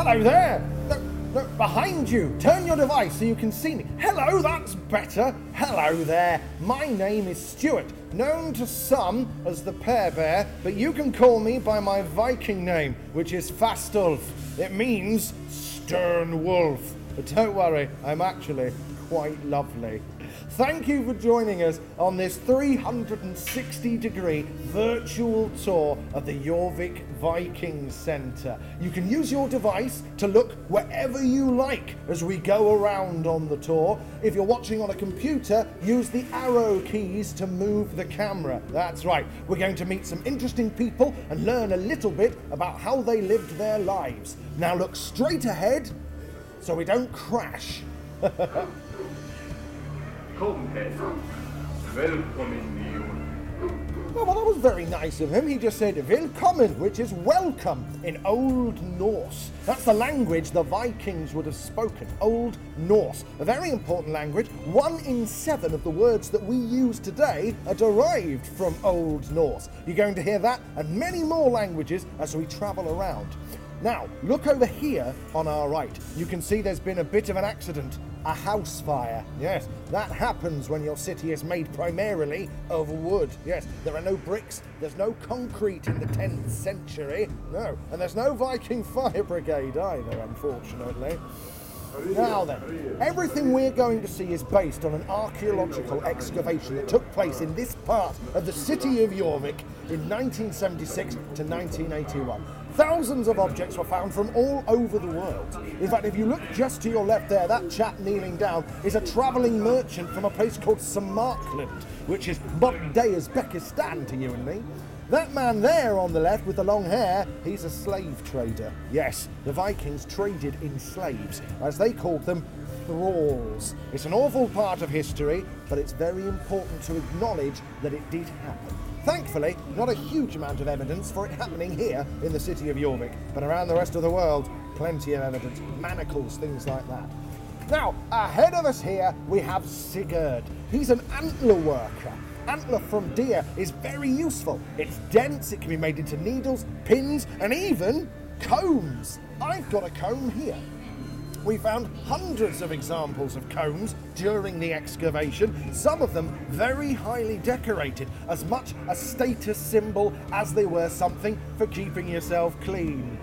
Hello there. Look, behind you. Turn your device so you can see me. Hello, that's better. Hello there. My name is Stuart, known to some as the Pear Bear, but you can call me by my Viking name, which is Fastulf. It means stern wolf. But don't worry, I'm actually quite lovely. Thank you for joining us on this 360-degree virtual tour of the Jorvik Viking Centre. You can use your device to look wherever you like as we go around on the tour. If you're watching on a computer, use the arrow keys to move the camera. That's right, we're going to meet some interesting people and learn a little bit about how they lived their lives. Now look straight ahead so we don't crash. Oh, well, that was very nice of him. He just said "Willkommen," which is welcome in Old Norse. That's the language the Vikings would have spoken, Old Norse. A very important language. 1 in 7 of the words that we use today are derived from Old Norse. You're going to hear that and many more languages as we travel around. Now, look over here on our right. You can see there's been a bit of an accident. A house fire. Yes, that happens when your city is made primarily of wood. Yes, there are no bricks, there's no concrete in the 10th century. No, and there's no Viking fire brigade either, unfortunately. Now then, everything we're going to see is based on an archaeological excavation that took place in this part of the city of Jorvik in 1976 to 1981. Thousands of objects were found from all over the world. In fact, if you look just to your left there, that chap kneeling down is a travelling merchant from a place called Samarkand, which is modern-day Uzbekistan to you and me. That man there on the left with the long hair, he's a slave trader. Yes, the Vikings traded in slaves, as they called them, thralls. It's an awful part of history, but it's very important to acknowledge that it did happen. Thankfully, not a huge amount of evidence for it happening here in the city of Jorvik, but around the rest of the world, plenty of evidence, manacles, things like that. Now, ahead of us here, we have Sigurd. He's an antler worker. Antler from deer is very useful. It's dense, it can be made into needles, pins, and even combs. I've got a comb here. We found hundreds of examples of combs during the excavation, some of them very highly decorated, as much a status symbol as they were something for keeping yourself clean.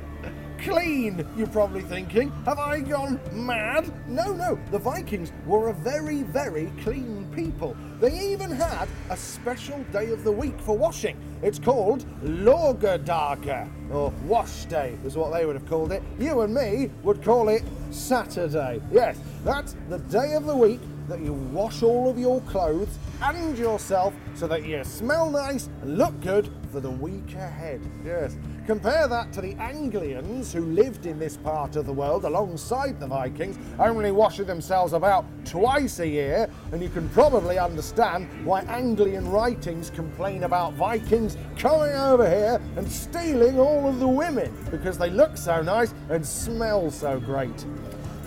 Clean, you're probably thinking. Have I gone mad? No, the Vikings were a very, very clean people. They even had a special day of the week for washing. It's called Lørdag, or Wash Day is what they would have called it. You and me would call it Saturday. Yes, that's the day of the week that you wash all of your clothes and yourself so that you smell nice and look good for the week ahead. Yes. Compare that to the Anglians who lived in this part of the world alongside the Vikings, only washing themselves about twice a year, and you can probably understand why Anglian writings complain about Vikings coming over here and stealing all of the women, because they look so nice and smell so great.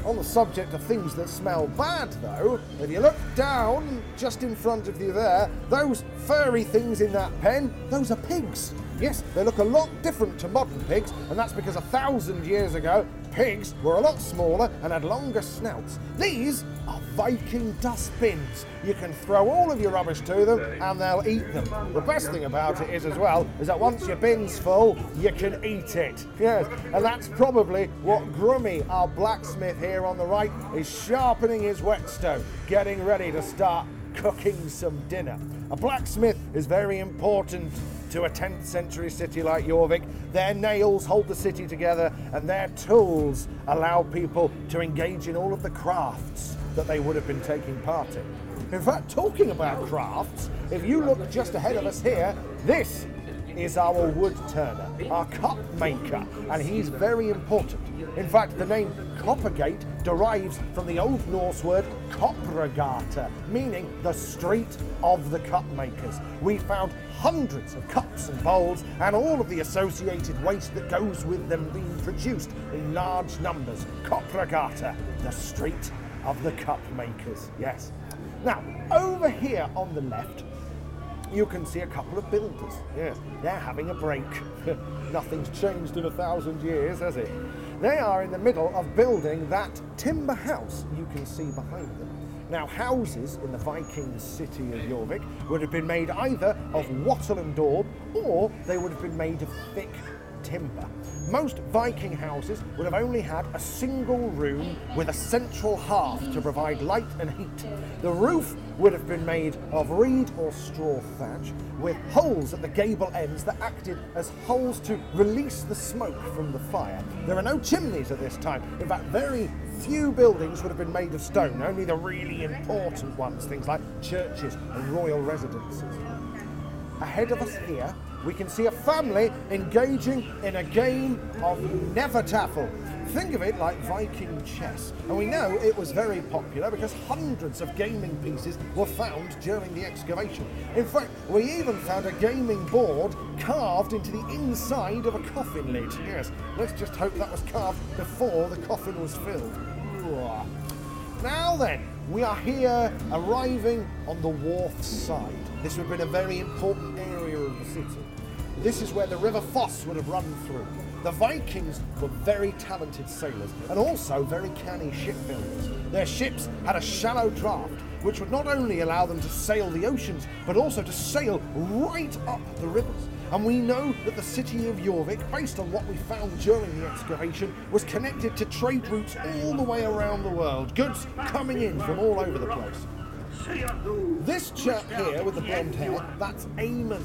On the subject of things that smell bad, though, if you look down just in front of you there, those furry things in that pen, those are pigs. Yes, they look a lot different to modern pigs, and that's because 1,000 years ago, pigs were a lot smaller and had longer snouts. These are Viking dustpins. You can throw all of your rubbish to them and they'll eat them. The best thing about it is as well, is that once your bin's full, you can eat it. Yes, and that's probably what Grummy, our blacksmith here on the right, is sharpening his whetstone, getting ready to start cooking some dinner. A blacksmith is very important to a 10th century city like Jorvik. Their nails hold the city together, and their tools allow people to engage in all of the crafts that they would have been taking part in. In fact, talking about crafts, if you look just ahead of us here, this is our wood turner, our cup maker, and he's very important. In fact, the name Coppergate derives from the Old Norse word Kopragata, meaning the street of the cup makers. We found hundreds of cups and bowls and all of the associated waste that goes with them being produced in large numbers. Kopragata, the street of the cup makers, yes. Now, over here on the left, you can see a couple of builders. Yes, they're having a break. Nothing's changed in 1,000 years, has it? they are in the middle of building that timber house you can see behind them. Now, houses in the Viking city of Jorvik would have been made either of wattle and daub, or they would have been made of thick timber. Most Viking houses would have only had a single room with a central hearth to provide light and heat. The roof would have been made of reed or straw thatch with holes at the gable ends that acted as holes to release the smoke from the fire. There are no chimneys at this time. In fact, very few buildings would have been made of stone, only the really important ones, things like churches and royal residences. Ahead of us here, we can see a family engaging in a game of never taffle. Think of it like Viking chess. And we know it was very popular because hundreds of gaming pieces were found during the excavation. In fact, we even found a gaming board carved into the inside of a coffin lid. Yes, let's just hope that was carved before the coffin was filled. Now then, we are here arriving on the wharf side. This would have been a very important area of the city. This is where the River Foss would have run through. The Vikings were very talented sailors and also very canny shipbuilders. Their ships had a shallow draft, which would not only allow them to sail the oceans, but also to sail right up the rivers. And we know that the city of Jorvik, based on what we found during the excavation, was connected to trade routes all the way around the world, goods coming in from all over the place. This chap here with the blonde hair, that's Eamon.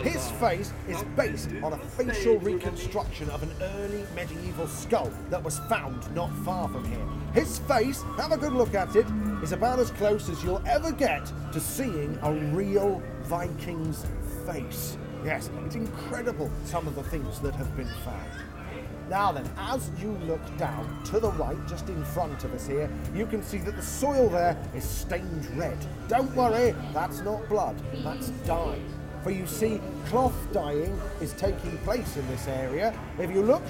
His face is based on a facial reconstruction of an early medieval skull that was found not far from here. His face, have a good look at it, is about as close as you'll ever get to seeing a real Viking's face. Yes, it's incredible some of the things that have been found. Now then, as you look down to the right, just in front of us here, you can see that the soil there is stained red. Don't worry, that's not blood, that's dye. For you see, cloth dyeing is taking place in this area. If you look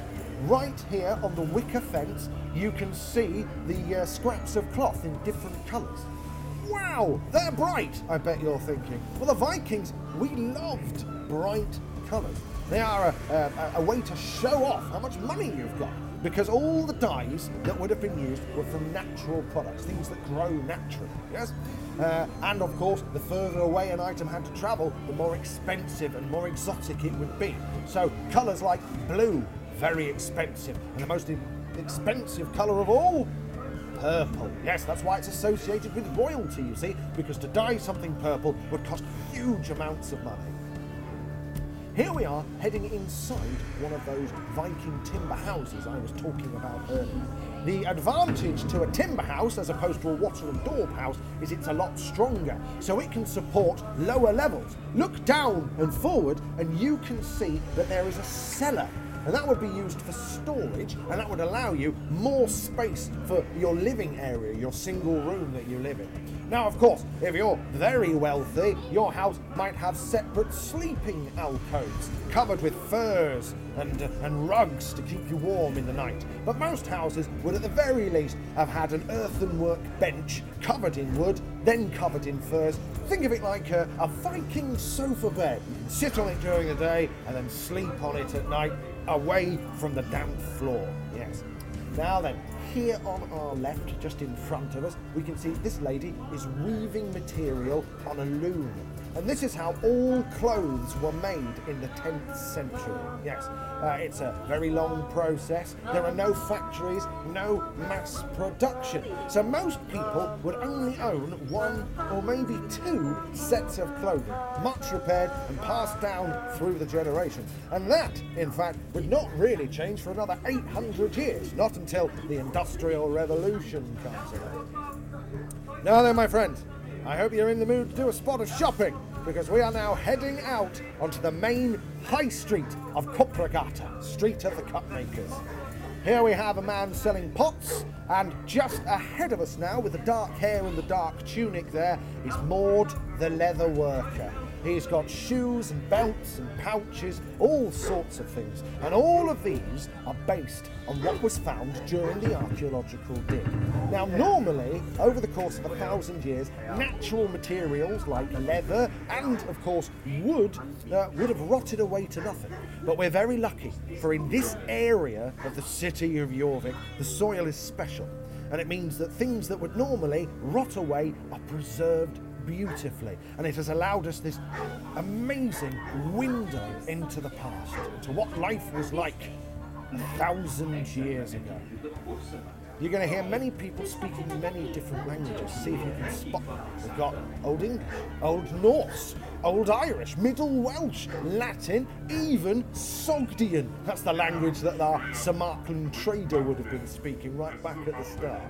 right here on the wicker fence, you can see the scraps of cloth in different colours. Wow, they're bright, I bet you're thinking. Well, the Vikings, we loved bright colours. They are a way to show off how much money you've got, because all the dyes that would have been used were from natural products, things that grow naturally, yes? And of course, the further away an item had to travel, the more expensive and more exotic it would be. So colours like blue, very expensive, and the most expensive colour of all, purple. Yes, that's why it's associated with royalty, you see, because to dye something purple would cost huge amounts of money. Here we are heading inside one of those Viking timber houses I was talking about earlier. The advantage to a timber house as opposed to a wattle and daub house is it's a lot stronger, so it can support lower levels. Look down and forward and you can see that there is a cellar, and that would be used for storage, and that would allow you more space for your living area, your single room that you live in. Now, of course, if you're very wealthy, your house might have separate sleeping alcoves covered with furs and rugs to keep you warm in the night. But most houses would at the very least have had an earthenwork bench covered in wood, then covered in furs. Think of it like a Viking sofa bed. You can sit on it during the day and then sleep on it at night, away from the damp floor. Yes. Now then, here on our left, just in front of us, we can see this lady is weaving material on a loom. And this is how all clothes were made in the 10th century. Yes, it's a very long process. There are no factories, no mass production. So most people would only own one or maybe two sets of clothing, much repaired and passed down through the generations. And that, in fact, would not really change for another 800 years, not until the Industrial Revolution comes along. Now then, my friends, I hope you're in the mood to do a spot of shopping, because we are now heading out onto the main high street of Kopragata, Street of the Cupmakers. Here we have a man selling pots, and just ahead of us now, with the dark hair and the dark tunic there, is Maud the Leather Worker. He's got shoes and belts and pouches, all sorts of things. And all of these are based on what was found during the archaeological dig. Now, normally, over the course of 1,000 years, natural materials like leather and, of course, wood would have rotted away to nothing. But we're very lucky, for in this area of the city of Jorvik, the soil is special. And it means that things that would normally rot away are preserved beautifully. And it has allowed us this amazing window into the past, to what life was like 1,000 years ago. You're going to hear many people speaking many different languages. See if you can spot them. We've got Old English, Old Norse, Old Irish, Middle Welsh, Latin, even Sogdian. That's the language that our Samarkand trader would have been speaking right back at the start.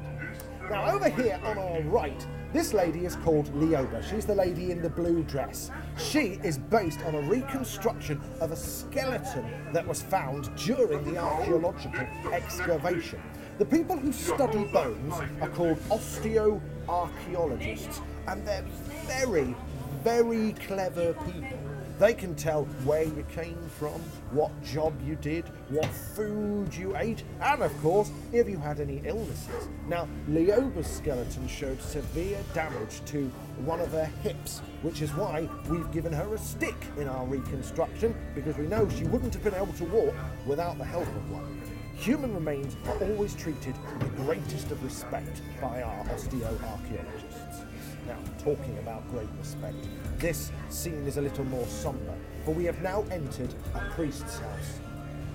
Now, over here on our right, this lady is called Leoba. She's the lady in the blue dress. She is based on a reconstruction of a skeleton that was found during the archaeological excavation. The people who study bones are called osteoarchaeologists, and they're very, very clever people. They can tell where you came from, what job you did, what food you ate, and of course, if you had any illnesses. Now, Leoba's skeleton showed severe damage to one of her hips, which is why we've given her a stick in our reconstruction, because we know she wouldn't have been able to walk without the help of one. Human remains are always treated with the greatest of respect by our osteoarchaeologists. Now, talking about great respect, this scene is a little more sombre, for we have now entered a priest's house.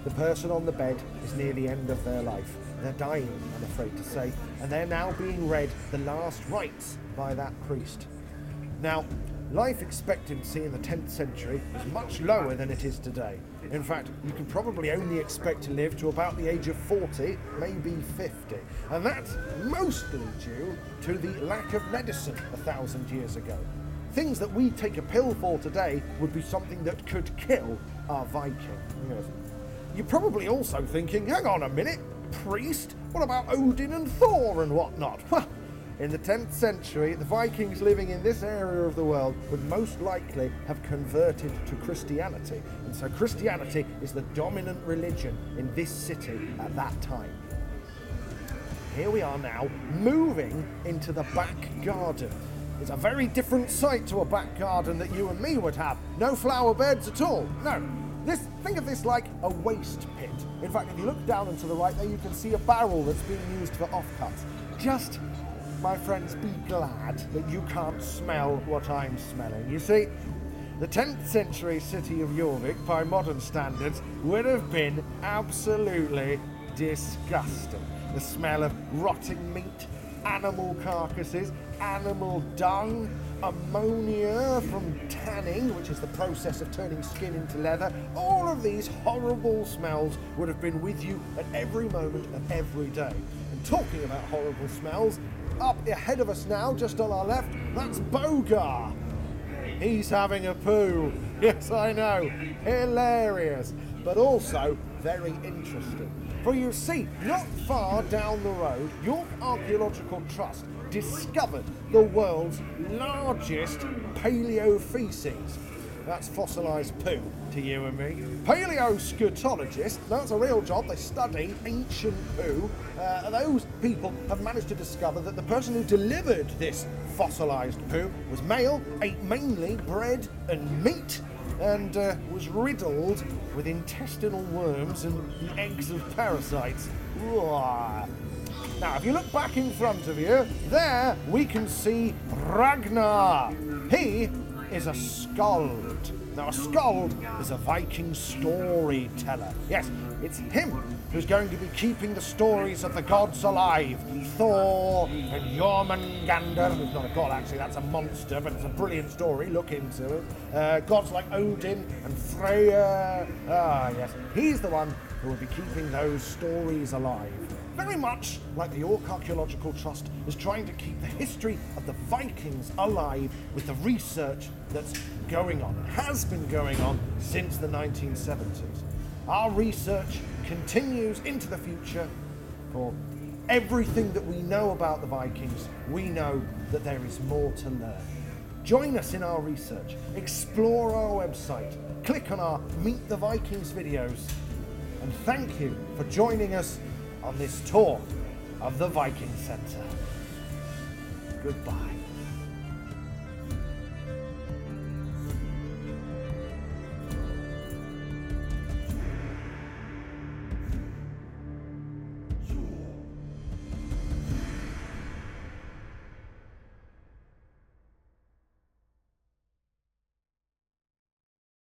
The person on the bed is near the end of their life. They're dying, I'm afraid to say, and they're now being read the last rites by that priest. Now, life expectancy in the 10th century was much lower than it is today. In fact, you can probably only expect to live to about the age of 40, maybe 50. And that's mostly due to the lack of medicine 1,000 years ago. Things that we take a pill for today would be something that could kill our Viking. Yes. You're probably also thinking, hang on a minute, priest? What about Odin and Thor and whatnot? Well, in the 10th century, the Vikings living in this area of the world would most likely have converted to Christianity. And so Christianity is the dominant religion in this city at that time. Here we are now, moving into the back garden. It's a very different sight to a back garden that you and me would have. No flower beds at all. No. Think of this like a waste pit. In fact, if you look down and to the right there, you can see a barrel that's being used for offcuts. Just, my friends, be glad that you can't smell what I'm smelling. You see, the 10th century city of Jorvik, by modern standards, would have been absolutely disgusting. The smell of rotting meat, animal carcasses, animal dung, ammonia from tanning, which is the process of turning skin into leather. All of these horrible smells would have been with you at every moment of every day. And talking about horrible smells, up ahead of us now, just on our left, that's Bogar. He's having a poo. Yes, I know. Hilarious. But also very interesting. For you see, not far down the road, York Archaeological Trust discovered the world's largest Paleo Feces. That's fossilised poo to you and me. Paleoscatologists, that's a real job, they study ancient poo. Those people have managed to discover that the person who delivered this fossilised poo was male, ate mainly bread and meat, and was riddled with intestinal worms and the eggs of parasites. Now, if you look back in front of you, there we can see Ragnar. He is a skald. Now, a skald is a Viking storyteller. Yes, it's him who's going to be keeping the stories of the gods alive. Thor and Jormungandr. He's not a god, actually, that's a monster, but it's a brilliant story. Look into it. Gods like Odin and Freya. Ah, yes. He's the one who will be keeping those stories alive. Very much like the York Archaeological Trust is trying to keep the history of the Vikings alive with the research that's going on, has been going on since the 1970s. Our research continues into the future. For everything that we know about the Vikings, we know that there is more to learn. Join us in our research, explore our website, click on our Meet the Vikings videos, and thank you for joining us on this tour of the Viking Centre. Goodbye.